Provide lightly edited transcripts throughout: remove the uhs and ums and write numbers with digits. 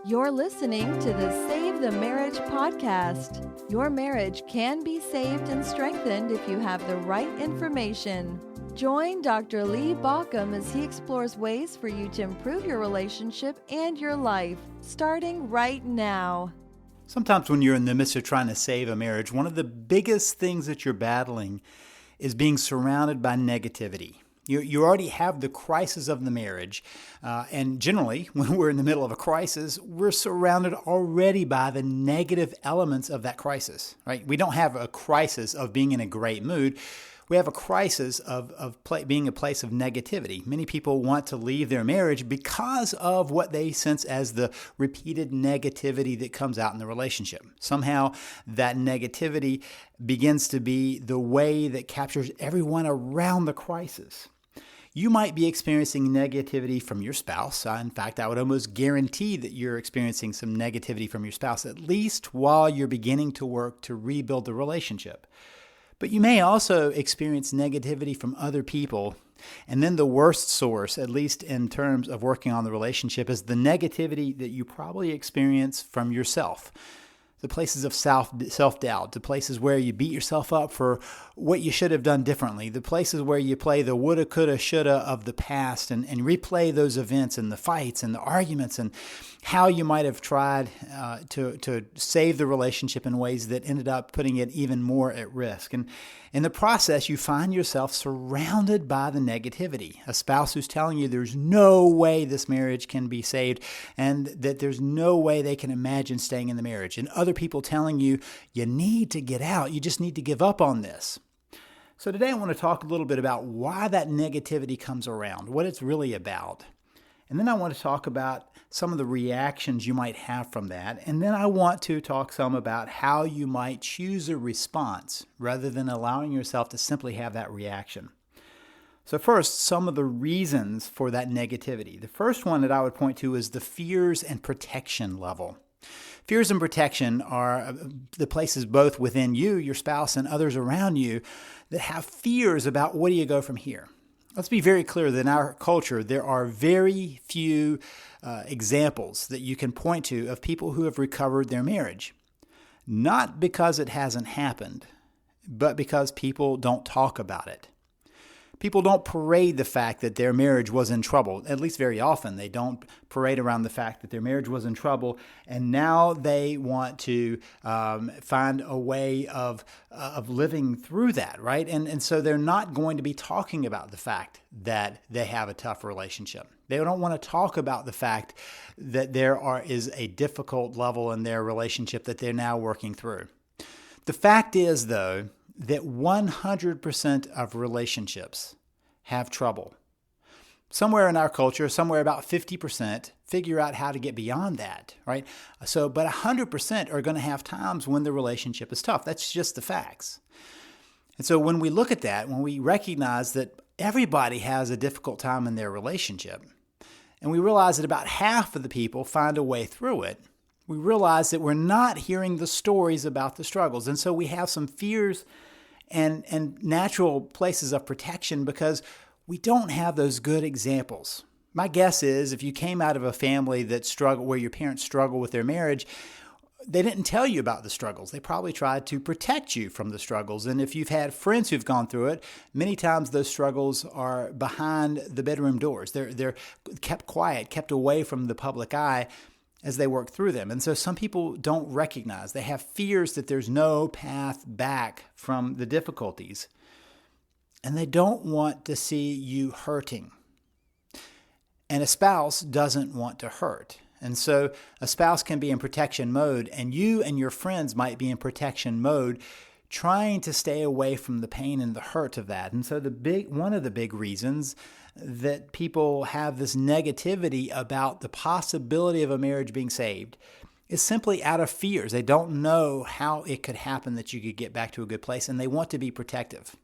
You're listening to the Save the Marriage podcast. Your marriage can be saved and strengthened if you have the right information. Join Dr. Lee Baucom as he explores ways for you to improve your relationship and your life, starting right now. Sometimes when you're in the midst of trying to save a marriage, one of the biggest things that you're battling is being surrounded by negativity. You already have the crisis of the marriage, and generally, when we're in the middle of a crisis, we're surrounded already by the negative elements of that crisis, right? We don't have a crisis of being in a great mood. We have a crisis of being a place of negativity. Many people want to leave their marriage because of what they sense as the repeated negativity that comes out in the relationship. Somehow that negativity begins to be the way that captures everyone around the crisis. You might be experiencing negativity from your spouse. In fact, I would almost guarantee that you're experiencing some negativity from your spouse, at least while you're beginning to work to rebuild the relationship. But you may also experience negativity from other people. And then the worst source, at least in terms of working on the relationship, is the negativity that you probably experience from yourself. The places of self-doubt, the places where you beat yourself up for what you should have done differently, the places where you play the woulda, coulda, shoulda of the past and replay those events and the fights and the arguments and how you might have tried to save the relationship in ways that ended up putting it even more at risk. And in the process, you find yourself surrounded by the negativity. A spouse who's telling you there's no way this marriage can be saved and that there's no way they can imagine staying in the marriage. And other people telling you, you need to get out. You just need to give up on this. So today I want to talk a little bit about why that negativity comes around, what it's really about. And then I want to talk about some of the reactions you might have from that. And then I want to talk some about how you might choose a response rather than allowing yourself to simply have that reaction. So first, some of the reasons for that negativity. The first one that I would point to is the fears and protection level. Fears and protection are the places both within you, your spouse, and others around you that have fears about where do you go from here. Let's be very clear that in our culture, there are very few examples that you can point to of people who have recovered their marriage. Not because it hasn't happened, but because people don't talk about it. People don't parade the fact that their marriage was in trouble. At least very often, they don't parade around the fact that their marriage was in trouble, and now they want to find a way of living through that, right? And so they're not going to be talking about the fact that they have a tough relationship. They don't want to talk about the fact that there is a difficult level in their relationship that they're now working through. The fact is, though, that 100% of relationships have trouble. Somewhere in our culture, somewhere about 50% figure out how to get beyond that, right? But 100% are going to have times when the relationship is tough. That's just the facts. And so when we look at that, when we recognize that everybody has a difficult time in their relationship, and we realize that about half of the people find a way through it, we realize that we're not hearing the stories about the struggles. And so we have some fears and natural places of protection because we don't have those good examples. My guess is if you came out of a family that struggled, where your parents struggle with their marriage, they didn't tell you about the struggles. They probably tried to protect you from the struggles. And if you've had friends who've gone through it, many times those struggles are behind the bedroom doors. They're kept quiet, kept away from the public eye as they work through them. And so some people don't recognize. They have fears that there's no path back from the difficulties. And they don't want to see you hurting. And a spouse doesn't want to hurt. And so a spouse can be in protection mode, and you and your friends might be in protection mode, trying to stay away from the pain and the hurt of that. And so one of the big reasons that people have this negativity about the possibility of a marriage being saved is simply out of fears. They don't know how it could happen that you could get back to a good place, and they want to be protective.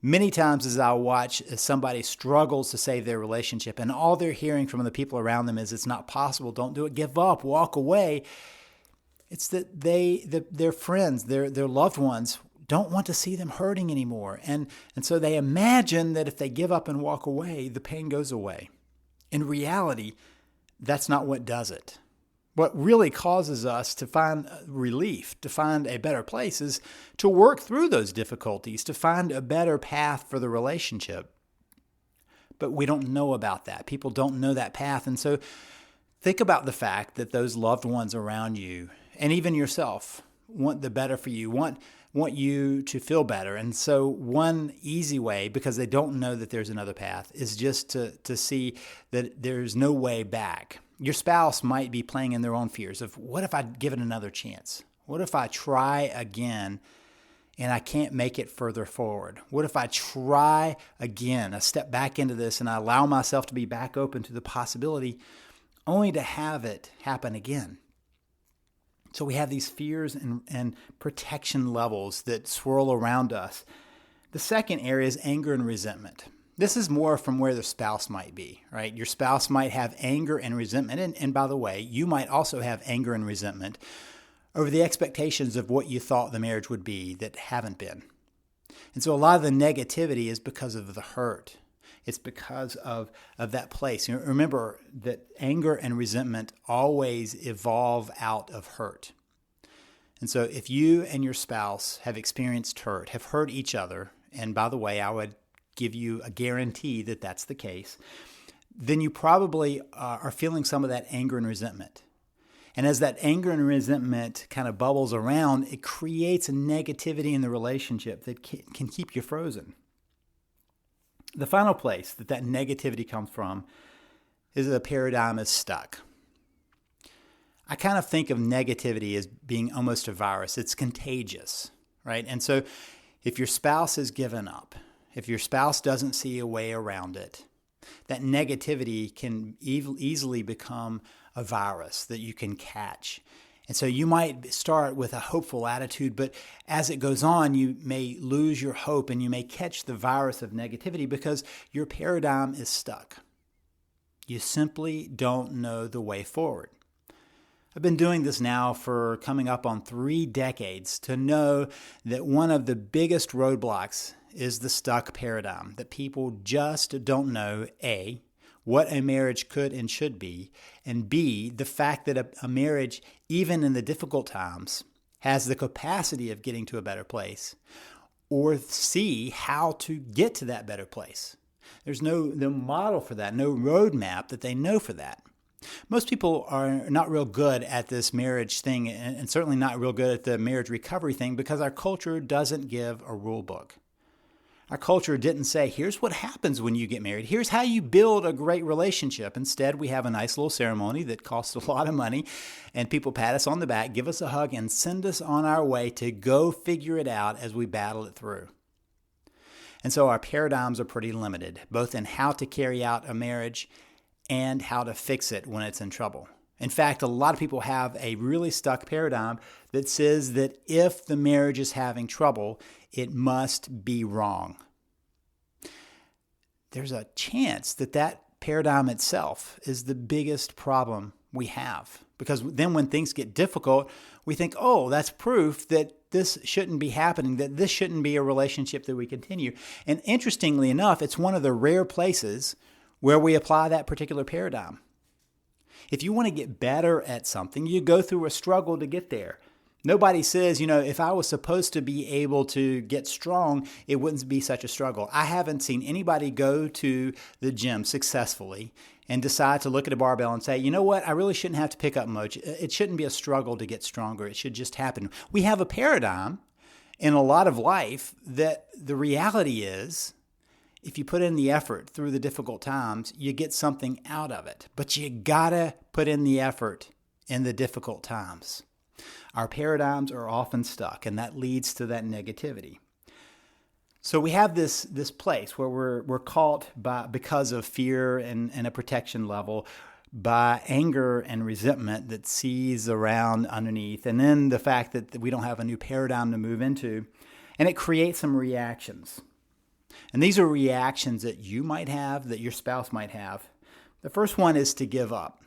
Many times as I watch as somebody struggles to save their relationship and all they're hearing from the people around them is it's not possible, don't do it, give up, walk away. It's that their friends, their loved ones don't want to see them hurting anymore. And so they imagine that if they give up and walk away, the pain goes away. In reality, that's not what does it. What really causes us to find relief, to find a better place, is to work through those difficulties, to find a better path for the relationship. But we don't know about that. People don't know that path. And so think about the fact that those loved ones around you, and even yourself, want the better for you, want you to feel better. And so one easy way, because they don't know that there's another path, is just to see that there's no way back. Your spouse might be playing in their own fears of, what if I give it another chance? What if I try again and I can't make it further forward? What if I try again, I step back into this and I allow myself to be back open to the possibility only to have it happen again? So we have these fears and protection levels that swirl around us. The second area is anger and resentment. This is more from where the spouse might be, right? Your spouse might have anger and resentment. And by the way, you might also have anger and resentment over the expectations of what you thought the marriage would be that haven't been. And so a lot of the negativity is because of the hurt. It's because of that place. You know, remember that anger and resentment always evolve out of hurt. And so if you and your spouse have experienced hurt, have hurt each other, and by the way, I would give you a guarantee that that's the case, then you probably are feeling some of that anger and resentment. And as that anger and resentment kind of bubbles around, it creates a negativity in the relationship that can keep you frozen. The final place that negativity comes from is the paradigm is stuck. I kind of think of negativity as being almost a virus. It's contagious, right? And so if your spouse has given up, if your spouse doesn't see a way around it, that negativity can easily become a virus that you can catch. And so you might start with a hopeful attitude, but as it goes on, you may lose your hope and you may catch the virus of negativity because your paradigm is stuck. You simply don't know the way forward. I've been doing this now for coming up on 3 decades to know that one of the biggest roadblocks is the stuck paradigm, that people just don't know, A, what a marriage could and should be, and B, the fact that a marriage, even in the difficult times, has the capacity of getting to a better place, or C, how to get to that better place. There's no model for that, no roadmap that they know for that. Most people are not real good at this marriage thing, and certainly not real good at the marriage recovery thing, because our culture doesn't give a rule book. Our culture didn't say, here's what happens when you get married. Here's how you build a great relationship. Instead, we have a nice little ceremony that costs a lot of money, and people pat us on the back, give us a hug, and send us on our way to go figure it out as we battle it through. And so our paradigms are pretty limited, both in how to carry out a marriage and how to fix it when it's in trouble. In fact, a lot of people have a really stuck paradigm that says that if the marriage is having trouble, it must be wrong. There's a chance that paradigm itself is the biggest problem we have. Because then when things get difficult, we think, oh, that's proof that this shouldn't be happening, that this shouldn't be a relationship that we continue. And interestingly enough, it's one of the rare places where we apply that particular paradigm. If you want to get better at something, you go through a struggle to get there. Nobody says, if I was supposed to be able to get strong, it wouldn't be such a struggle. I haven't seen anybody go to the gym successfully and decide to look at a barbell and say, you know what, I really shouldn't have to pick up much. It shouldn't be a struggle to get stronger. It should just happen. We have a paradigm in a lot of life that the reality is, if you put in the effort through the difficult times, you get something out of it. But you gotta put in the effort in the difficult times. Our paradigms are often stuck, and that leads to that negativity. So we have this place where we're caught because of fear and a protection level, by anger and resentment that sees around underneath, and then the fact that we don't have a new paradigm to move into, and it creates some reactions. And these are reactions that you might have, that your spouse might have. The first one is to give up.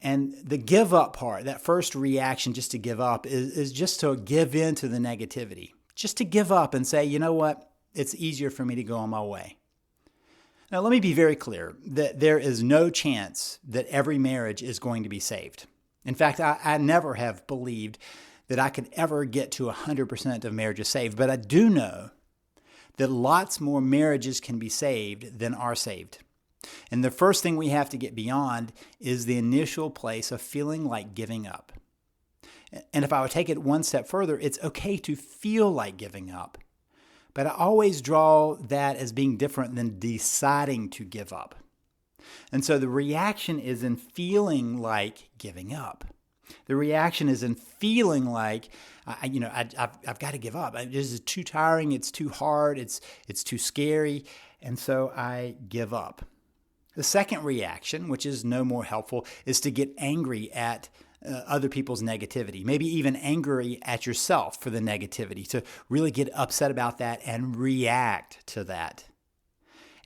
And the give up part, that first reaction just to give up, is just to give in to the negativity. Just to give up and say, you know what, it's easier for me to go on my way. Now, let me be very clear that there is no chance that every marriage is going to be saved. In fact, I never have believed that I could ever get to 100% of marriages saved, but I do know that lots more marriages can be saved than are saved. And the first thing we have to get beyond is the initial place of feeling like giving up. And if I would take it one step further, it's okay to feel like giving up. But I always draw that as being different than deciding to give up. And so the reaction is in feeling like giving up. The reaction is in feeling like, I've got to give up. This is too tiring. It's too hard. It's too scary. And so I give up. The second reaction, which is no more helpful, is to get angry at other people's negativity, maybe even angry at yourself for the negativity, to really get upset about that and react to that.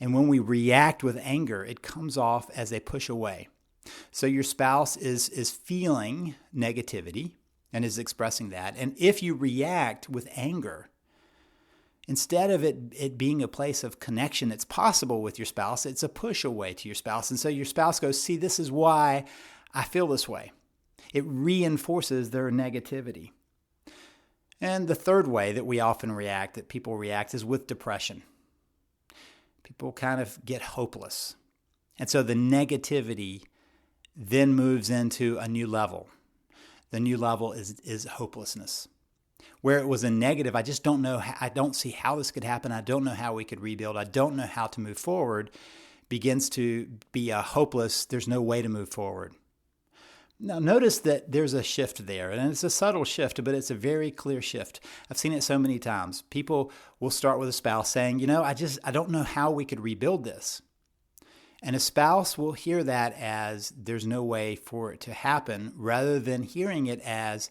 And when we react with anger, it comes off as a push away. So your spouse is feeling negativity and is expressing that. And if you react with anger, instead of it being a place of connection that's possible with your spouse, it's a push away to your spouse. And so your spouse goes, see, this is why I feel this way. It reinforces their negativity. And the third way that we often react, that people react, is with depression. People kind of get hopeless. And so the negativity then moves into a new level. The new level is hopelessness. Where it was a negative, I just don't know, I don't see how this could happen. I don't know how we could rebuild. I don't know how to move forward. Begins to be a hopeless, there's no way to move forward. Now, notice that there's a shift there, and it's a subtle shift, but it's a very clear shift. I've seen it so many times. People will start with a spouse saying, I don't know how we could rebuild this. And a spouse will hear that as there's no way for it to happen, rather than hearing it as,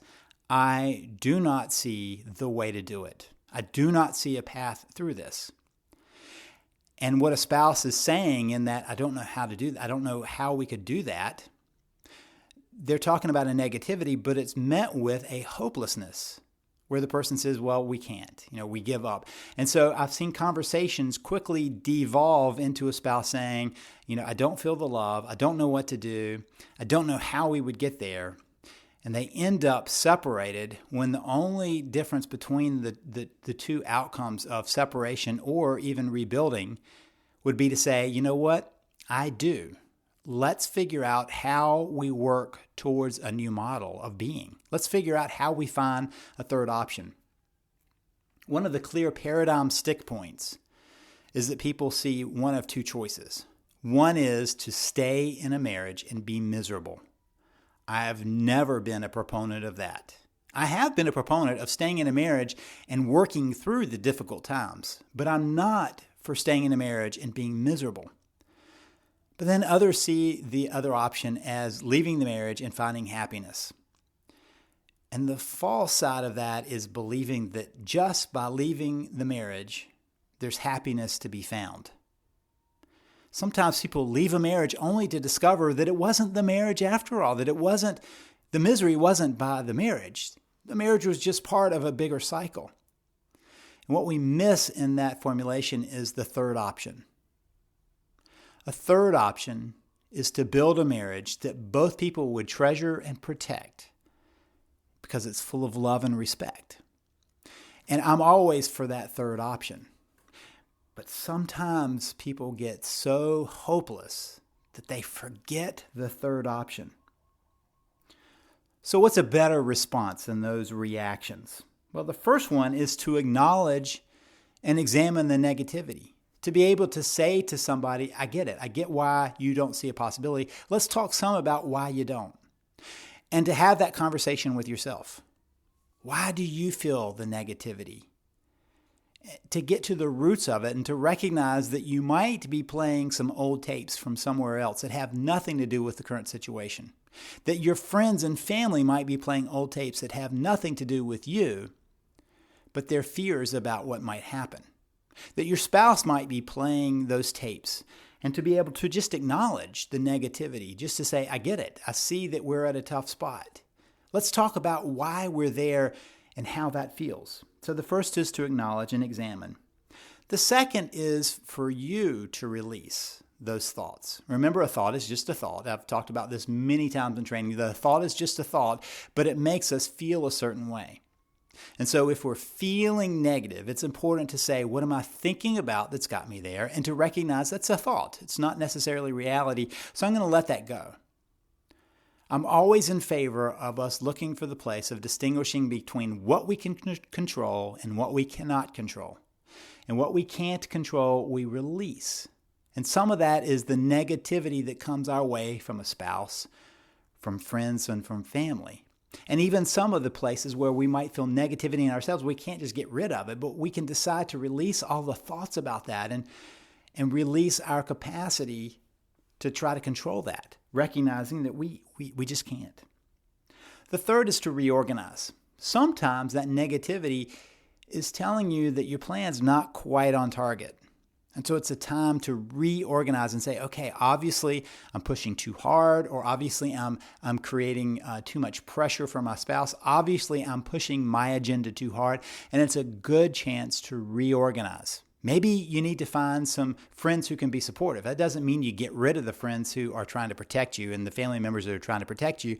I do not see the way to do it. I do not see a path through this. And what a spouse is saying in that, I don't know how to do that, I don't know how we could do that, they're talking about a negativity, but it's met with a hopelessness where the person says, well, we can't, we give up. And so I've seen conversations quickly devolve into a spouse saying, I don't feel the love. I don't know what to do. I don't know how we would get there. And they end up separated when the only difference between the two outcomes of separation or even rebuilding would be to say, you know what? I do. Let's figure out how we work towards a new model of being. Let's figure out how we find a third option. One of the clear paradigm stick points is that people see one of two choices. One is to stay in a marriage and be miserable. I have never been a proponent of that. I have been a proponent of staying in a marriage and working through the difficult times, but I'm not for staying in a marriage and being miserable. But then others see the other option as leaving the marriage and finding happiness. And the false side of that is believing that just by leaving the marriage, there's happiness to be found. Sometimes people leave a marriage only to discover that it wasn't the marriage after all, that the misery wasn't by the marriage. The marriage was just part of a bigger cycle. And what we miss in that formulation is the third option. A third option is to build a marriage that both people would treasure and protect because it's full of love and respect. And I'm always for that third option. But sometimes people get so hopeless that they forget the third option. So what's a better response than those reactions? Well, the first one is to acknowledge and examine the negativity. To be able to say to somebody, I get it. I get why you don't see a possibility. Let's talk some about why you don't. And to have that conversation with yourself. Why do you feel the negativity? To get to the roots of it and to recognize that you might be playing some old tapes from somewhere else that have nothing to do with the current situation. That your friends and family might be playing old tapes that have nothing to do with you, but their fears about what might happen. That your spouse might be playing those tapes, and to be able to just acknowledge the negativity, just to say, I get it. I see that we're at a tough spot. Let's talk about why we're there and how that feels. So the first is to acknowledge and examine. The second is for you to release those thoughts. Remember, a thought is just a thought. I've talked about this many times in training. The thought is just a thought, but it makes us feel a certain way. And so if we're feeling negative, it's important to say, what am I thinking about that's got me there? And to recognize that's a thought. It's not necessarily reality. So I'm going to let that go. I'm always in favor of us looking for the place of distinguishing between what we can control and what we cannot control. And what we can't control, we release. And some of that is the negativity that comes our way from a spouse, from friends, and from family. And even some of the places where we might feel negativity in ourselves, we can't just get rid of it, but we can decide to release all the thoughts about that and release our capacity to try to control that, recognizing that we just can't. The third is to reorganize. Sometimes that negativity is telling you that your plan's not quite on target. And so it's a time to reorganize and say, okay, obviously I'm pushing too hard, or obviously I'm creating too much pressure for my spouse. Obviously I'm pushing my agenda too hard, and it's a good chance to reorganize. Maybe you need to find some friends who can be supportive. That doesn't mean you get rid of the friends who are trying to protect you and the family members that are trying to protect you,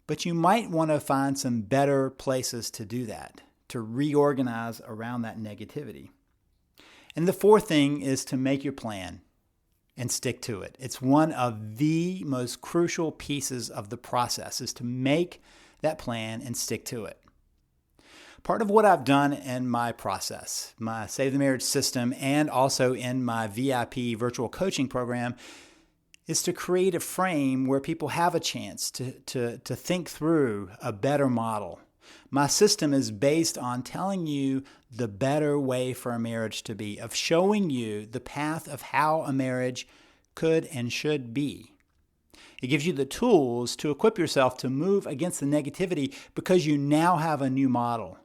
but you might want to find some better places to do that, to reorganize around that negativity. And the fourth thing is to make your plan and stick to it. It's one of the most crucial pieces of the process, is to make that plan and stick to it. Part of what I've done in my process, my Save the Marriage system, and also in my VIP virtual coaching program, is to create a frame where people have a chance to think through a better model. My system is based on telling you the better way for a marriage to be, of showing you the path of how a marriage could and should be. It gives you the tools to equip yourself to move against the negativity because you now have a new model.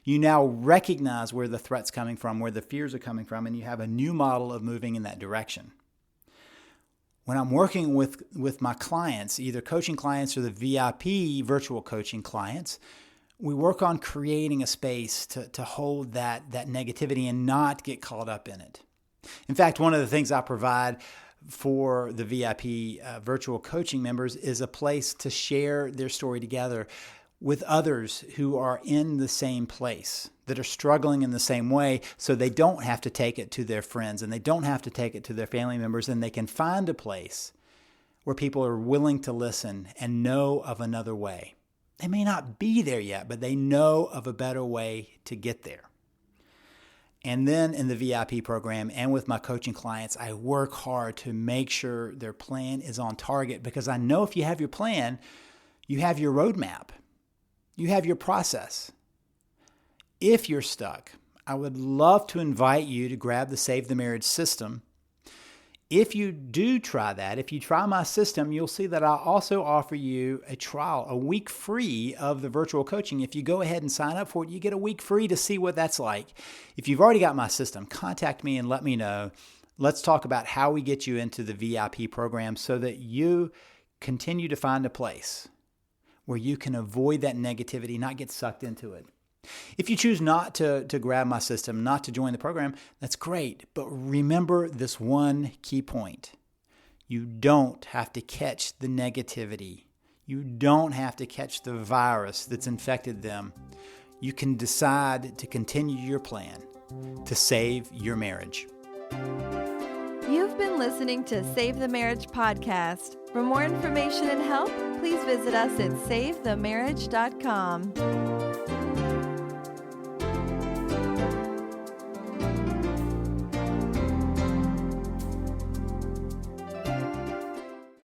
You now recognize where the threat's coming from, where the fears are coming from, and you have a new model of moving in that direction. When I'm working with my clients, either coaching clients or the VIP virtual coaching clients, we work on creating a space to hold that negativity and not get caught up in it. In fact, one of the things I provide for the VIP virtual coaching members is a place to share their story together with others who are in the same place, that are struggling in the same way, so they don't have to take it to their friends and they don't have to take it to their family members, and they can find a place where people are willing to listen and know of another way. They may not be there yet, but they know of a better way to get there. And then in the VIP program and with my coaching clients, I work hard to make sure their plan is on target, because I know if you have your plan, you have your roadmap. You have your process. If you're stuck, I would love to invite you to grab the Save the Marriage system. If you do try that, if you try my system, you'll see that I also offer you a trial, a week free of the virtual coaching. If you go ahead and sign up for it, you get a week free to see what that's like. If you've already got my system, contact me and let me know. Let's talk about how we get you into the VIP program so that you continue to find a place where you can avoid that negativity, not get sucked into it. If you choose not to grab my system, not to join the program, that's great. But remember this one key point. You don't have to catch the negativity. You don't have to catch the virus that's infected them. You can decide to continue your plan to save your marriage. You've been listening to Save the Marriage podcast. For more information and help, please visit us at SaveTheMarriage.com.